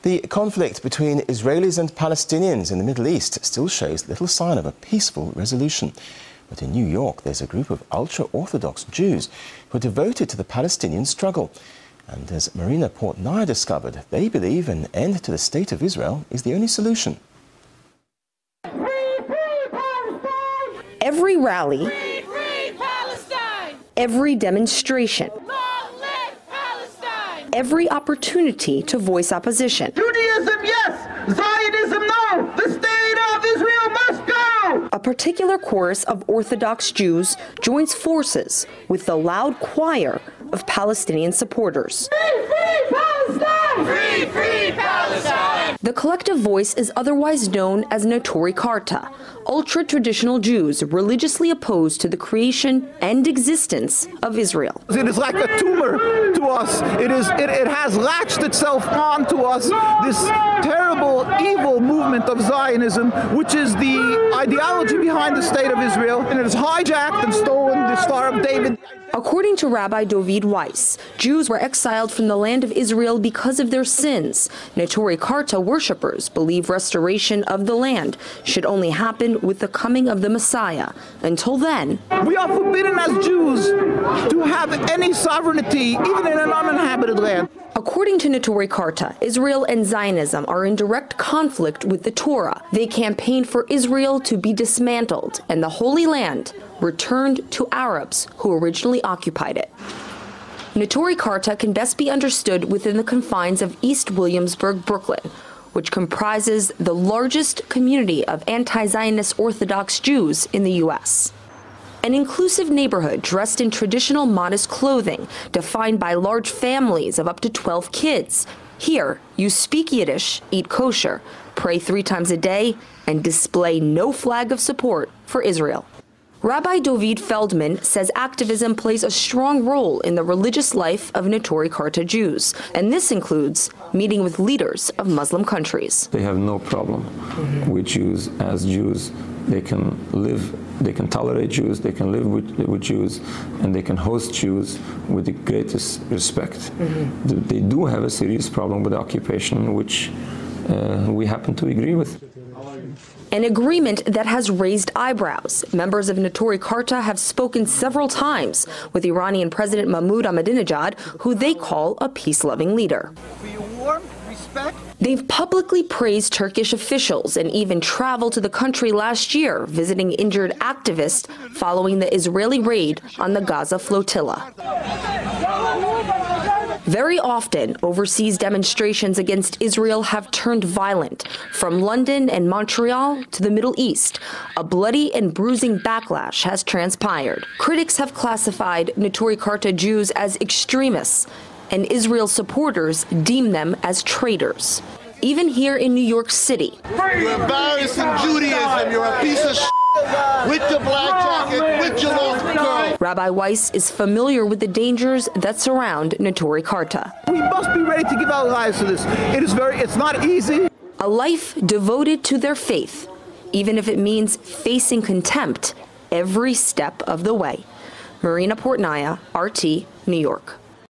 The conflict between Israelis and Palestinians in the Middle East still shows little sign of a peaceful resolution. But in New York, there's a group of ultra-Orthodox Jews who are devoted to the Palestinian struggle. And as Marina Portnaya discovered, they believe an end to the state of Israel is the only solution. Every rally, every demonstration, every opportunity to voice opposition. Judaism, yes! Zionism, no! The state of Israel must go! A particular chorus of Orthodox Jews joins forces with the loud choir of Palestinian supporters. Free, free Palestine! Free, free Palestine! The collective voice is otherwise known as Netori Karta, ultra-traditional Jews religiously opposed to the creation and existence of Israel. It is like a tumor to us. It has latched itself onto us, this terrible, evil movement of Zionism, which is the ideology behind the state of Israel, and it has hijacked and stolen the Star of David. According to Rabbi Dovid Weiss, Jews were exiled from the land of Israel because of their sins. Netori Karta worshippers believe restoration of the land should only happen with the coming of the Messiah. Until then, we are forbidden as Jews to have any sovereignty, even in an uninhabited land. According to Netori Karta, Israel and Zionism are in direct conflict with the Torah. They campaign for Israel to be dismantled and the Holy Land returned to Arabs who originally occupied it. Netori Karta can best be understood within the confines of East Williamsburg, Brooklyn, which comprises the largest community of anti-Zionist Orthodox Jews in the U.S. An inclusive neighborhood dressed in traditional modest clothing, defined by large families of up to 12 kids. Here, you speak Yiddish, eat kosher, pray 3 times a day, and display no flag of support for Israel. Rabbi Dovid Feldman says activism plays a strong role in the religious life of Netori Karta Jews, and this includes meeting with leaders of Muslim countries. They have no problem with Jews as Jews. They can live, they can tolerate Jews, they can live with Jews, and they can host Jews with the greatest respect. They do have a serious problem with occupation, which we happen to agree with. An agreement that has raised eyebrows. Members of Netori Karta have spoken several times with Iranian President Mahmoud Ahmadinejad, who they call a peace-loving leader. They've publicly praised Turkish officials and even traveled to the country last year, visiting injured activists following the Israeli raid on the Gaza flotilla. Very often, overseas demonstrations against Israel have turned violent. From London and Montreal to the Middle East, a bloody and bruising backlash has transpired. Critics have classified Netori Karta Jews as extremists, and Israel supporters deem them as traitors. Even here in New York City, You're embarrassing Judaism. You're a piece of shit with your black jacket, with your lost girl. Rabbi Weiss is familiar with the dangers that surround Netori Karta. We must be ready to give our lives to this. It's not easy. A life devoted to their faith, even if it means facing contempt every step of the way. Marina Portnaya, RT, New York.